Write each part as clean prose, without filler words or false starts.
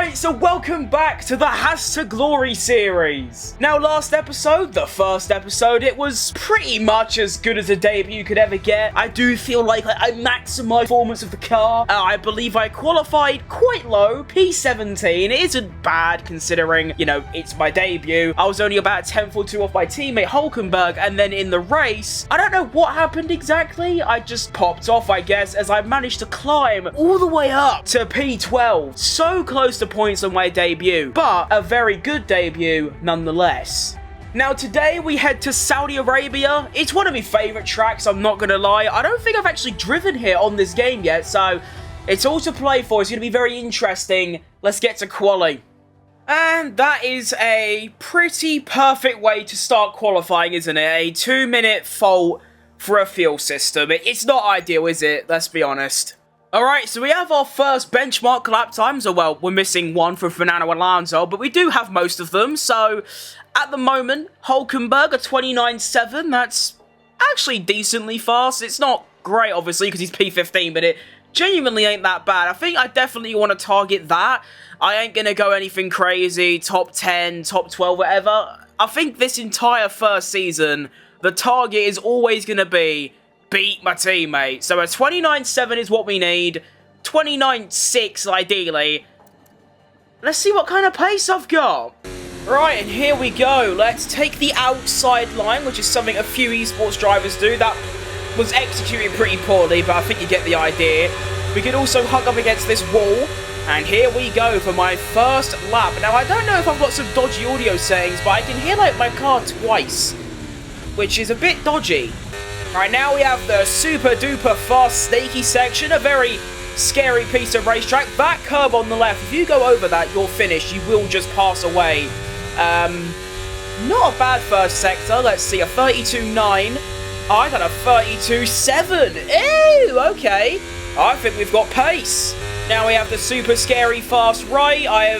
Alright, so welcome back to the Haas to Glory series. Now, last episode, the first episode, it was pretty much as good as a debut could ever get. I do feel like I maximized performance of the car. I believe I qualified quite low, P17. It isn't bad considering, you know, it's my debut. I was only about a tenth or two off my teammate Hulkenberg, and then in the race, I don't know what happened exactly. I just popped off, I guess, as I managed to climb all the way up to P12. So close to points on my debut, but a very good debut nonetheless. Now today we head to Saudi Arabia. It's one of my favourite tracks, I'm not gonna lie. I don't think I've actually driven here on this game yet, so it's all to play for. It's gonna be very interesting. Let's get to quali. And that is a pretty perfect way to start qualifying, isn't it? A 2-minute fault for a fuel system. It's not ideal, is it? Let's be honest. Alright, so we have our first benchmark lap times. Oh, well, we're missing one for Fernando Alonso, but we do have most of them. So, at the moment, Hulkenberg, a 29.7. That's actually decently fast. It's not great, obviously, because he's P15, but it genuinely ain't that bad. I think I definitely want to target that. I ain't going to go anything crazy, top 10, top 12, whatever. I think this entire first season, the target is always going to be beat my teammate. So a 29.7 is what we need. 29.6 ideally. Let's see what kind of pace I've got. Right, and here we go. Let's take the outside line, which is something a few esports drivers do. That was executed pretty poorly, but I think you get the idea. We could also hug up against this wall. And here we go for my first lap. Now, I don't know if I've got some dodgy audio settings, but I can hear like my car twice, which is a bit dodgy. Right, now we have the super duper fast snaky section, a very scary piece of racetrack. That curb on the left, if you go over that, you're finished. You will just pass away. Not a bad first sector. Let's see, a 32.9. I got a 32.7. Ew, okay. I think we've got pace. Now we have the super scary fast right. I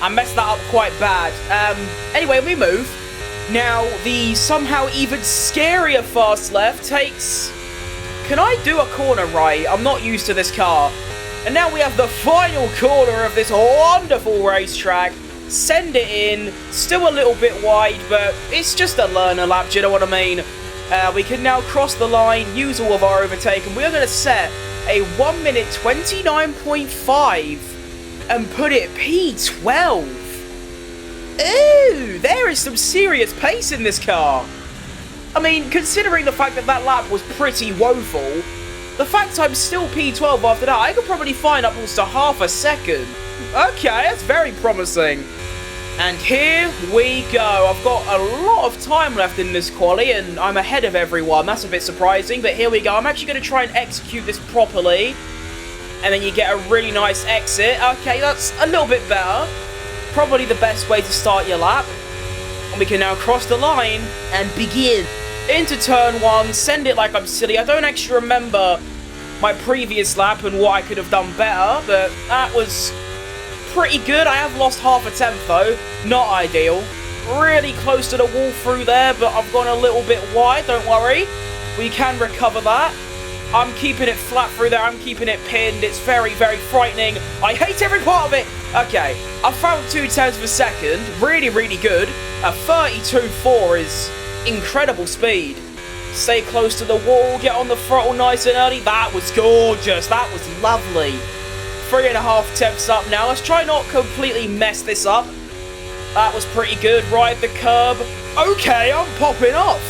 messed that up quite bad. Anyway, we move. Now, the somehow even scarier fast left takes... Can I do a corner right? I'm not used to this car. And now we have the final corner of this wonderful racetrack. Send it in. Still a little bit wide, but it's just a learner lap, do you know what I mean? We can now cross the line, use all of our overtake, and we're going to set a 1 minute 29.5 and put it P12. Ooh, there is some serious pace in this car. I mean, considering the fact that that lap was pretty woeful, the fact I'm still P12 after that, I could probably find upwards to half a second. Okay, that's very promising. And here we go. I've got a lot of time left in this quali, and I'm ahead of everyone. That's a bit surprising, but here we go. I'm actually going to try and execute this properly. And then you get a really nice exit. Okay, that's a little bit better. Probably the best way to start your lap. And we can now cross the line and begin. Into turn 1, send it like I'm silly. I don't actually remember my previous lap and what I could have done better, but that was pretty good. I have lost half a tenth though. Not ideal. Really close to the wall through there, but I've gone a little bit wide. Don't worry. We can recover that. I'm keeping it flat through there. I'm keeping it pinned. It's very, very frightening. I hate every part of it. Okay, I found 2 tenths per second. Really, really good. A 32.4 is incredible speed. Stay close to the wall. Get on the throttle nice and early. That was gorgeous. That was lovely. 3.5 tenths up now. Let's try not completely mess this up. That was pretty good. Right at the curb. Okay, I'm popping off.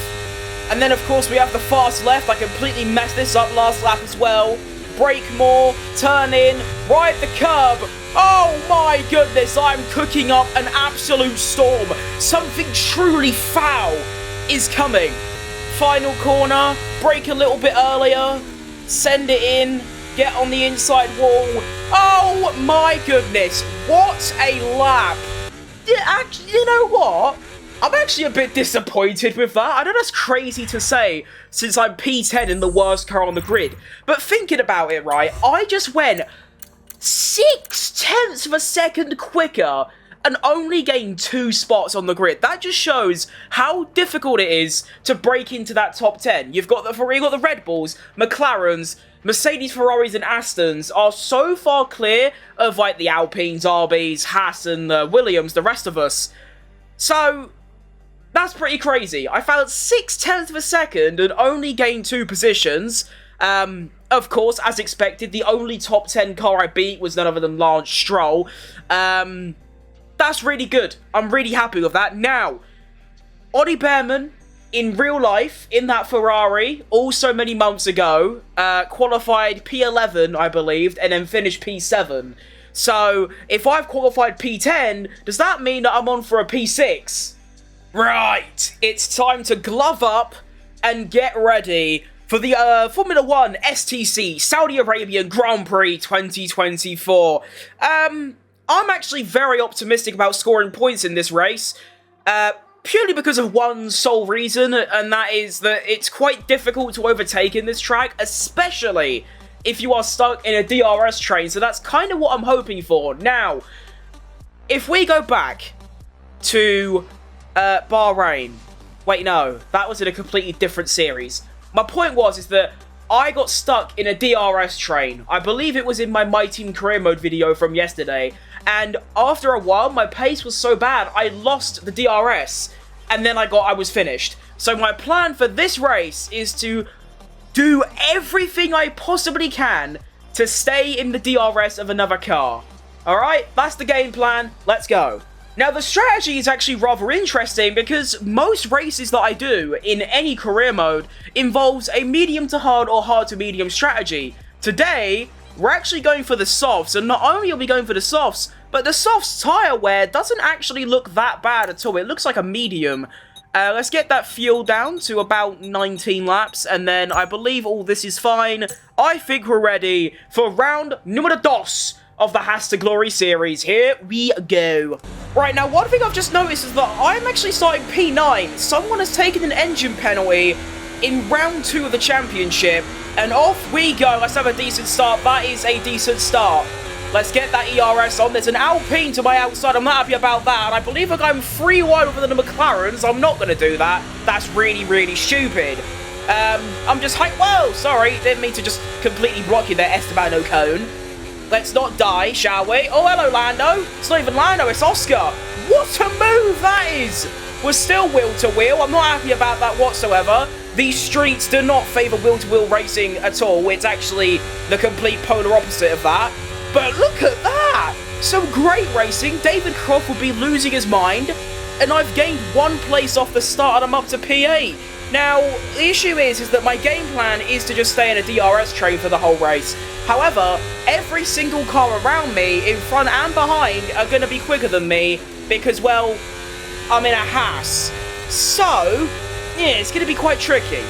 And then, of course, we have the fast left. I completely messed this up last lap as well. Brake more, turn in, right at the curb. Oh my goodness, I'm cooking up an absolute storm. Something truly foul is coming. Final corner, brake a little bit earlier, send it in, get on the inside wall. Oh my goodness, what a lap. Yeah, actually, you know what? I'm actually a bit disappointed with that. I know that's crazy to say, since I'm P10 in the worst car on the grid. But thinking about it, right, I just went 6 tenths of a second quicker and only gained 2 spots on the grid. That just shows how difficult it is to break into that top 10. You've got the Red Bulls, McLarens, Mercedes, Ferraris, and Astons are so far clear of, like, the Alpines, RBs, Haas, and Williams, the rest of us. So, that's pretty crazy. I fell 0.6 of a second and only gained 2 positions. Of course, as expected, the only top 10 car I beat was none other than Lance Stroll. That's really good. I'm really happy with that. Now, Ollie Behrman, in real life, in that Ferrari, also many months ago, qualified P11, I believe, and then finished P7. So, if I've qualified P10, does that mean that I'm on for a P6? Right, it's time to glove up and get ready for the Formula 1 STC Saudi Arabian Grand Prix 2024. I'm actually very optimistic about scoring points in this race, purely because of one sole reason, and that is that it's quite difficult to overtake in this track, especially if you are stuck in a DRS train, so that's kind of what I'm hoping for. Now, if we go back to Bahrain, wait, no, that was in a completely different series. My point is that I got stuck in a DRS train. I believe it was in my My Team Career Mode video from yesterday. And after a while, my pace was so bad, I lost the DRS. And then I was finished. So my plan for this race is to do everything I possibly can to stay in the DRS of another car. Alright, that's the game plan. Let's go. Now, the strategy is actually rather interesting because most races that I do in any career mode involves a medium to hard or hard to medium strategy. Today, we're actually going for the softs, and not only are we going for the softs, but the softs tyre wear doesn't actually look that bad at all. It looks like a medium. Let's get that fuel down to about 19 laps, and then I believe all this is fine. I think we're ready for round número dos of the Haas to Glory series. Here we go. Right, now one thing I've just noticed is that I'm actually starting P9. Someone has taken an engine penalty in round 2 of the championship, and off we go. Let's have a decent start. That is a decent start. Let's get that ERS on. There's an Alpine to my outside. I'm not happy about that. And I believe I'm 3 wide over the McLarens. I'm not going to do that. That's really, really stupid. I'm just whoa, sorry. Didn't mean to just completely block you there, Esteban Ocon. Let's not die, shall we? Oh, hello, Lando. It's not even Lando, it's Oscar. What a move that is. We're still wheel-to-wheel. I'm not happy about that whatsoever. These streets do not favour wheel-to-wheel racing at all. It's actually the complete polar opposite of that. But look at that. Some great racing. David Croft will be losing his mind. And I've gained 1 place off the start and I'm up to P8. Now, the issue is that my game plan is to just stay in a DRS train for the whole race. However, every single car around me, in front and behind, are going to be quicker than me because, well, I'm in a Haas. So, yeah, it's going to be quite tricky.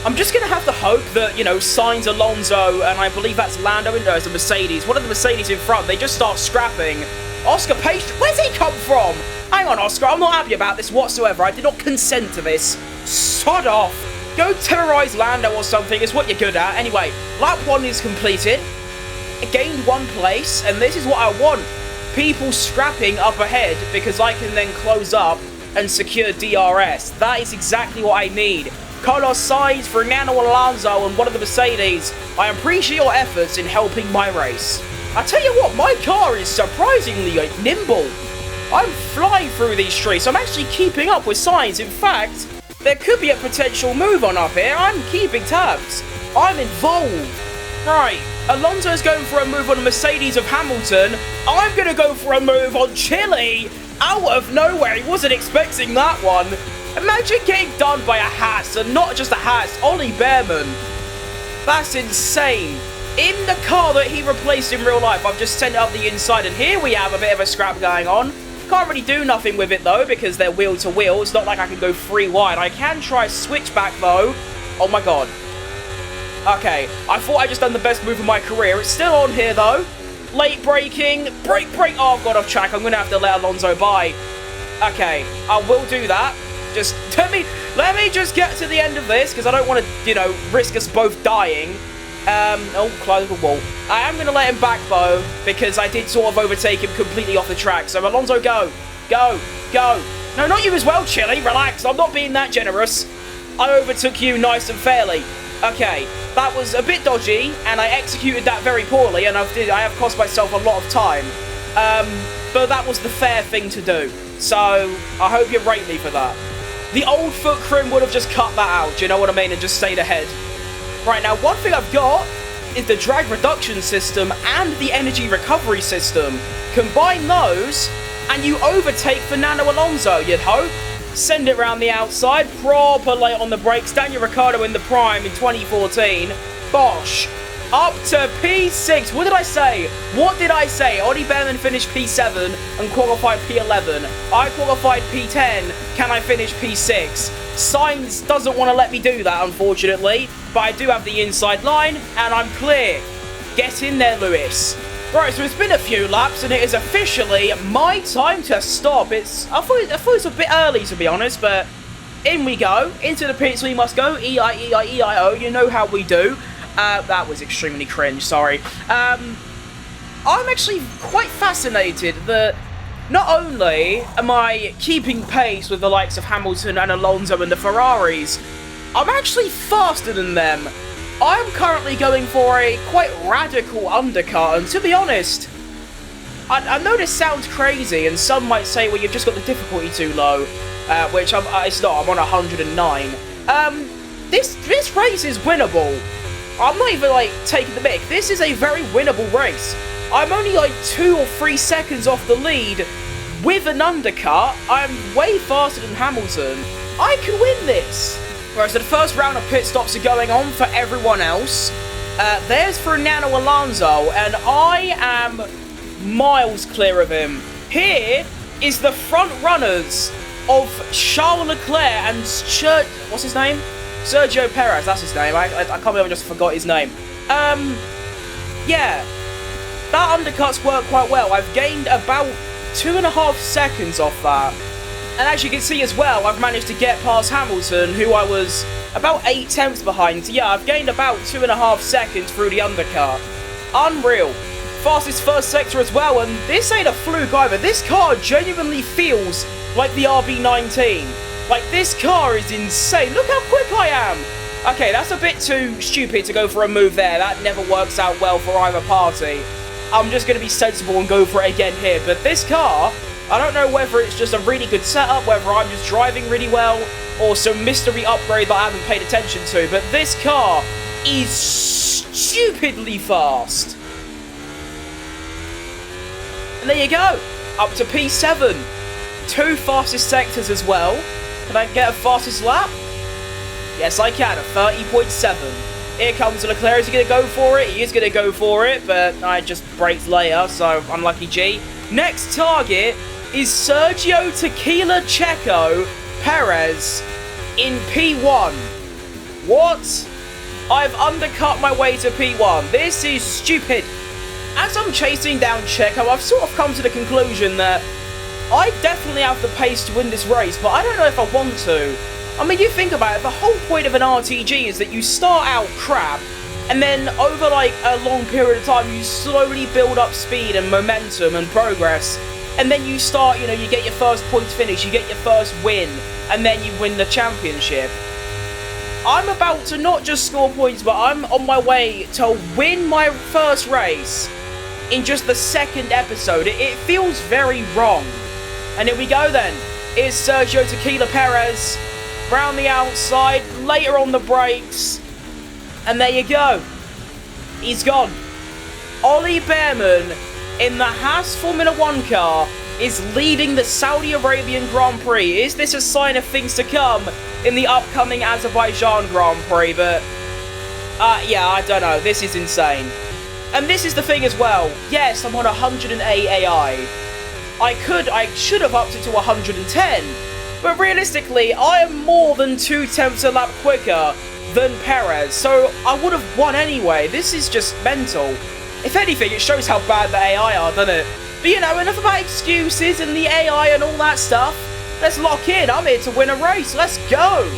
I'm just going to have to hope that, you know, Sainz, Alonso, and I believe that's Lando and there's a Mercedes. One of the Mercedes in front, they just start scrapping. Oscar Pace, where's he come from? Hang on, Oscar, I'm not happy about this whatsoever. I did not consent to this. Sod off. Go terrorise Lando or something is what you're good at. Anyway, lap 1 is completed. I gained 1 place, and this is what I want. People scrapping up ahead because I can then close up and secure DRS. That is exactly what I need. Carlos Sainz, Fernando Alonso, and one of the Mercedes. I appreciate your efforts in helping my race. I tell you what, my car is surprisingly nimble. I'm flying through these streets. I'm actually keeping up with Sainz. In fact, there could be a potential move on up here. I'm keeping tabs. I'm involved. Right, Alonso's going for a move on the Mercedes of Hamilton. I'm going to go for a move on Chile. Out of nowhere, he wasn't expecting that one. Imagine getting done by a Haas, and not just a Haas, Ollie Behrman. That's insane. In the car that he replaced in real life, I've just sent it up the inside, and here we have a bit of a scrap going on. Can't really do nothing with it, though, because they're wheel-to-wheel. It's not like I can go 3 wide. I can try switchback, though. Oh, my God. Okay, I thought I just done the best move of my career. It's still on here, though. Late braking. Brake. Oh, I've got off track. I'm going to have to let Alonso by. Okay, I will do that. Just let me just get to the end of this, because I don't want to, you know, risk us both dying. Oh, close the wall. I am going to let him back, though, because I did sort of overtake him completely off the track. So, Alonso, go. Go. No, not you as well, Chile. Relax. I'm not being that generous. I overtook you nice and fairly. Okay, that was a bit dodgy, and I executed that very poorly, and I have cost myself a lot of time. But that was the fair thing to do. So, I hope you rate me for that. The old foot crim would have just cut that out, do you know what I mean, and just stayed ahead. Right, now, one thing I've got is the drag reduction system and the energy recovery system. Combine those, and you overtake Fernando Alonso, you'd hope. Send it round the outside, proper light on the brakes. Daniel Ricciardo in the prime in 2014. Bosh. Up to P6. What did I say? What did I say? Ollie Behrman finished P7 and qualified P11. I qualified P10. Can I finish P6? Sainz doesn't want to let me do that, unfortunately. But I do have the inside line, and I'm clear. Get in there, Lewis. Right, so it's been a few laps, and it is officially my time to stop. I thought it was a bit early, to be honest, but in we go. Into the pits we must go. E-I-E-I-E-I-O. You know how we do. That was extremely cringe, sorry. I'm actually quite fascinated that not only am I keeping pace with the likes of Hamilton and Alonso and the Ferraris, I'm actually faster than them. I'm currently going for a quite radical undercut, and to be honest, I know this sounds crazy, and some might say, well, you've just got the difficulty too low, which it's not, I'm on 109. This race is winnable. I'm not even, like, taking the mick. This is a very winnable race. I'm only, like, 2 or 3 seconds off the lead with an undercut. I'm way faster than Hamilton. I can win this. Right, so the first round of pit stops are going on for everyone else. There's Fernando Alonso, and I am miles clear of him. Here is the front runners of Charles Leclerc and what's his name? Sergio Perez, that's his name. I can't believe I just forgot his name. Yeah. That undercut's worked quite well. I've gained about 2.5 seconds off that. And as you can see as well, I've managed to get past Hamilton, who I was about 8 tenths behind. So yeah, I've gained about 2.5 seconds through the undercut. Unreal. Fastest first sector as well, and this ain't a fluke either. This car genuinely feels like the RB19. Like, this car is insane. Look how quick I am. Okay, that's a bit too stupid to go for a move there. That never works out well for either party. I'm just going to be sensible and go for it again here. But this car, I don't know whether it's just a really good setup, whether I'm just driving really well, or some mystery upgrade that I haven't paid attention to. But this car is stupidly fast. And there you go. Up to P7. 2 fastest sectors as well. Can I get a fastest lap? Yes, I can. A 30.7. Here comes Leclerc. Is he going to go for it? He is going to go for it, but I just braked later, so unlucky G. Next target is Sergio Tequila Checo Perez in P1. What? I've undercut my way to P1. This is stupid. As I'm chasing down Checo, I've sort of come to the conclusion that I definitely have the pace to win this race, but I don't know if I want to. I mean, you think about it, the whole point of an RTG is that you start out crap, and then over like a long period of time, you slowly build up speed and momentum and progress, and then you start, you know, you get your first points finish, you get your first win, and then you win the championship. I'm about to not just score points, but I'm on my way to win my first race in just the second episode. It feels very wrong. And here we go then. Here's Sergio Tequila Perez. Round the outside, later on the brakes. And there you go. He's gone. Ollie Behrman in the Haas Formula 1 car is leading the Saudi Arabian Grand Prix. Is this a sign of things to come in the upcoming Azerbaijan Grand Prix? But, yeah, I don't know. This is insane. And this is the thing as well. Yes, I'm on 108 AI. I should have upped it to 110. But realistically, I am more than 2 tenths a lap quicker than Perez. So I would have won anyway. This is just mental. If anything, it shows how bad the AI are, doesn't it? But you know, enough about excuses and the AI and all that stuff. Let's lock in. I'm here to win a race. Let's go.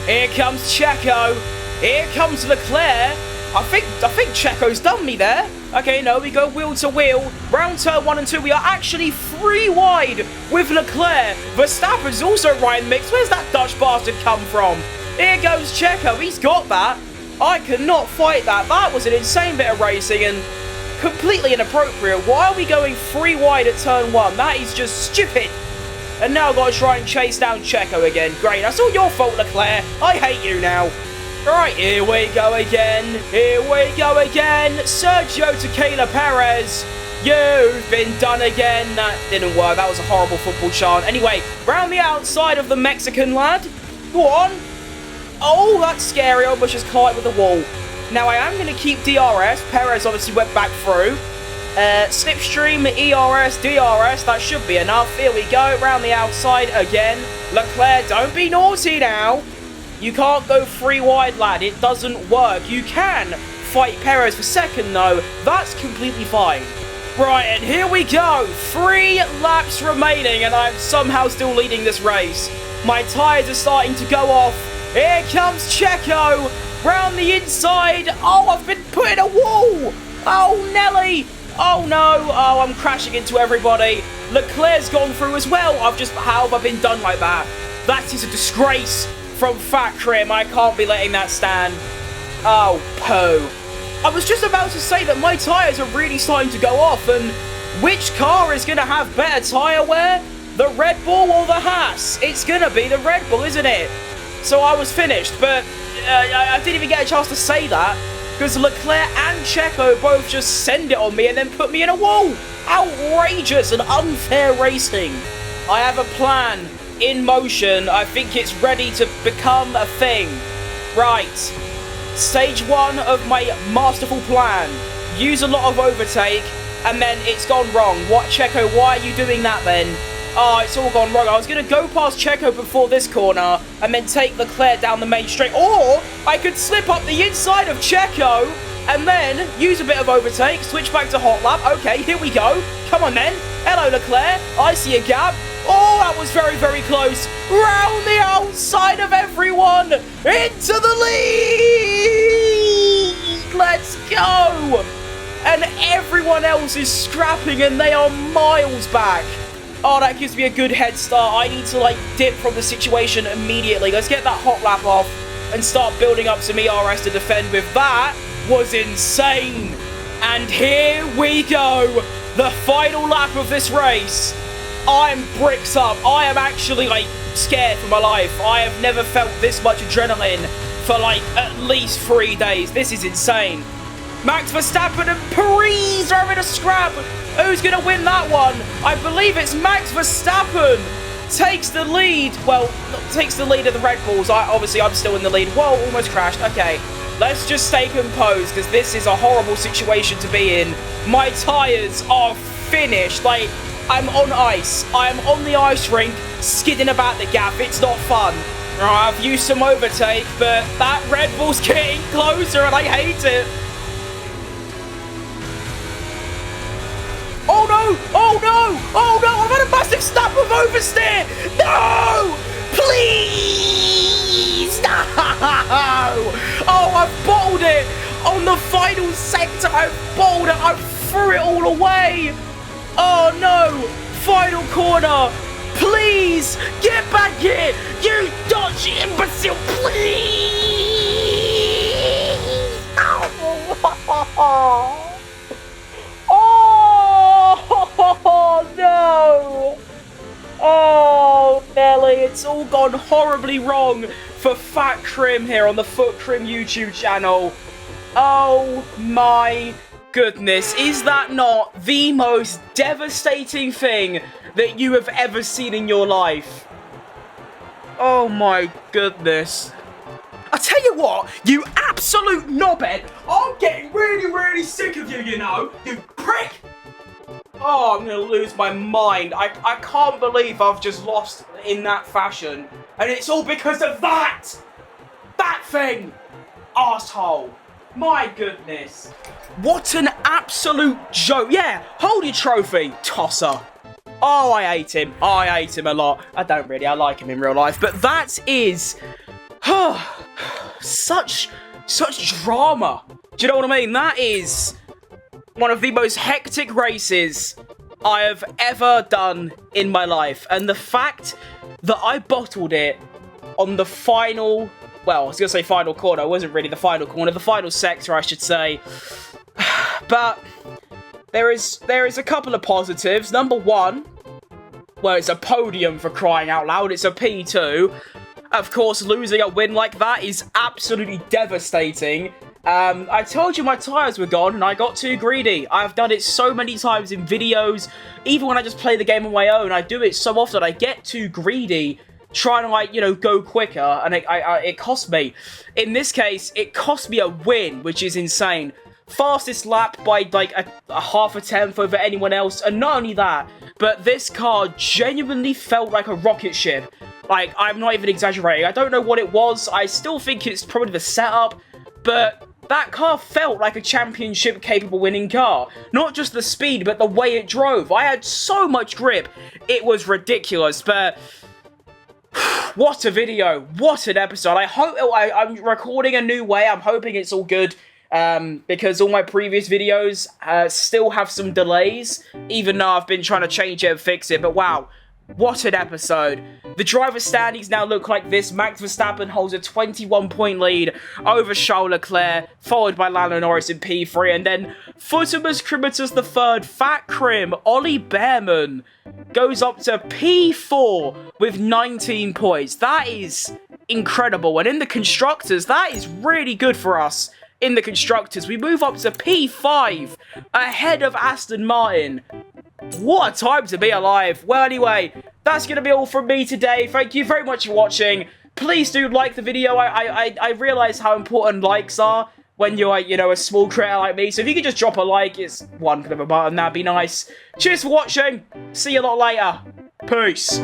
Here comes Checo. Here comes Leclerc. I think Checo's done me there. Okay, no, we go wheel to wheel. Round turn 1 and 2. We are actually 3 wide with Leclerc. Verstappen's also right in the mix. Where's that Dutch bastard come from? Here goes Checo. He's got that. I cannot fight that. That was an insane bit of racing and completely inappropriate. Why are we going 3 wide at turn 1? That is just stupid. And now I've got to try and chase down Checo again. Great, that's all your fault, Leclerc. I hate you now. Alright, here we go again. Here we go again. Sergio Tequila Perez. You've been done again. That didn't work. That was a horrible football chant. Anyway, round the outside of the Mexican lad. Go on. Oh, that's scary. I almost just collided with the wall. Now, I am going to keep DRS. Perez obviously went back through. Slipstream, ERS, DRS. That should be enough. Here we go. Round the outside again. Leclerc, don't be naughty now. You can't go 3 wide, lad. It doesn't work. You can fight Perez for second, though. That's completely fine. Right, and here we go. 3 laps remaining, and I'm somehow still leading this race. My tyres are starting to go off. Here comes Checo. Round the inside. Oh, I've been put in a wall. Oh, Nelly. Oh, no. Oh, I'm crashing into everybody. Leclerc's gone through as well. How have I been done like that? That is a disgrace from Fat Crim. I can't be letting that stand. Oh, poo. I was just about to say that my tyres are really starting to go off, and which car is going to have better tyre wear? The Red Bull or the Haas? It's going to be the Red Bull, isn't it? So I was finished, but I didn't even get a chance to say that, because Leclerc and Checo both just send it on me and then put me in a wall. Outrageous and unfair racing. I have a plan in motion. I think it's ready to become a thing. Right. Stage 1 of my masterful plan. Use a lot of overtake, and then it's gone wrong. What, Checo, why are you doing that then? Oh, it's all gone wrong. I was going to go past Checo before this corner, and then take Leclerc down the main straight. Or I could slip up the inside of Checo, and then use a bit of overtake, switch back to hot lap. Okay, here we go. Come on then. Hello, Leclerc. I see a gap. Oh, that was very, very close. Round the outside of everyone. Into the lead. Let's go. And everyone else is scrapping, and they are miles back. Oh, that gives me a good head start. I need to, dip from the situation immediately. Let's get that hot lap off and start building up some ERS to defend with. That was insane. And here we go. The final lap of this race. I'm bricks up. I am actually, scared for my life. I have never felt this much adrenaline for, at least 3 days. This is insane. Max Verstappen and Perez are having a scrap. Who's going to win that one? I believe it's Max Verstappen. Takes the lead. Well, takes the lead of the Red Bulls. Obviously, I'm still in the lead. Whoa, almost crashed. Okay, let's just stay composed, because this is a horrible situation to be in. My tyres are finished. I'm on ice. I'm on the ice rink, skidding about the gap. It's not fun. I've used some overtake, but that Red Bull's getting closer, and I hate it. Oh no! Oh no! Oh no! I've had a massive snap of oversteer! No! Please! No! Oh, I've bottled it! On the final sector, I've bottled it! I threw it all away! Oh no! Final corner! Please! Get back here! You dodgy imbecile! Please! Oh! Oh no! Oh, Nelly, it's all gone horribly wrong for Fat Crim here on the Foot Crim YouTube channel. Oh my goodness, is that not the most devastating thing that you have ever seen in your life? Oh my goodness. I tell you what, you absolute knobhead, I'm getting really, really sick of you, you know, you prick! Oh, I'm going to lose my mind. I can't believe I've just lost in that fashion. And it's all because of that! That thing! Arsehole. My goodness. What an absolute joke. Yeah, hold your trophy, tosser. Oh, I hate him. Oh, I hate him a lot. I don't really. I like him in real life. But that is... such drama. Do you know what I mean? That is... one of the most hectic races I have ever done in my life. And the fact that I bottled it on the final well, I was going to say final corner. It wasn't really the final corner. The final sector, I should say. But there is a couple of positives. Number one, well, it's a podium for crying out loud. It's a P2. Of course, losing a win like that is absolutely devastating. I told you my tyres were gone and I got too greedy. I've done it so many times in videos. Even when I just play the game on my own, I do it so often. I get too greedy trying to, like, you know, go quicker, and it cost me. In this case, it cost me a win, which is insane. Fastest lap by, like, a half a tenth over anyone else, and not only that, but this car genuinely felt like a rocket ship. Like, I'm not even exaggerating. I don't know what it was. I still think it's probably the setup, but that car felt like a championship-capable winning car. Not just the speed, but the way it drove. I had so much grip. It was ridiculous, but what a video. What an episode. I hope I'm recording a new way. I'm hoping it's all good, because all my previous videos still have some delays, even though I've been trying to change it and fix it. But wow, what an episode. The driver standings now look like this. Max Verstappen holds a 21-point lead over Charles Leclerc, followed by Lando Norris in P3, and then Futimus Crimitus III, Fat Crim, Ollie Behrman goes up to P4 with 19 points. That is incredible. And in the Constructors, that is really good for us. In the Constructors, we move up to P5, ahead of Aston Martin. What a time to be alive. Well, anyway, that's going to be all from me today. Thank you very much for watching. Please do like the video. I realise how important likes are when you're, you know, a small creator like me. So if you could just drop a like, it's one click of a button, that'd be nice. Cheers for watching. See you a lot later. Peace.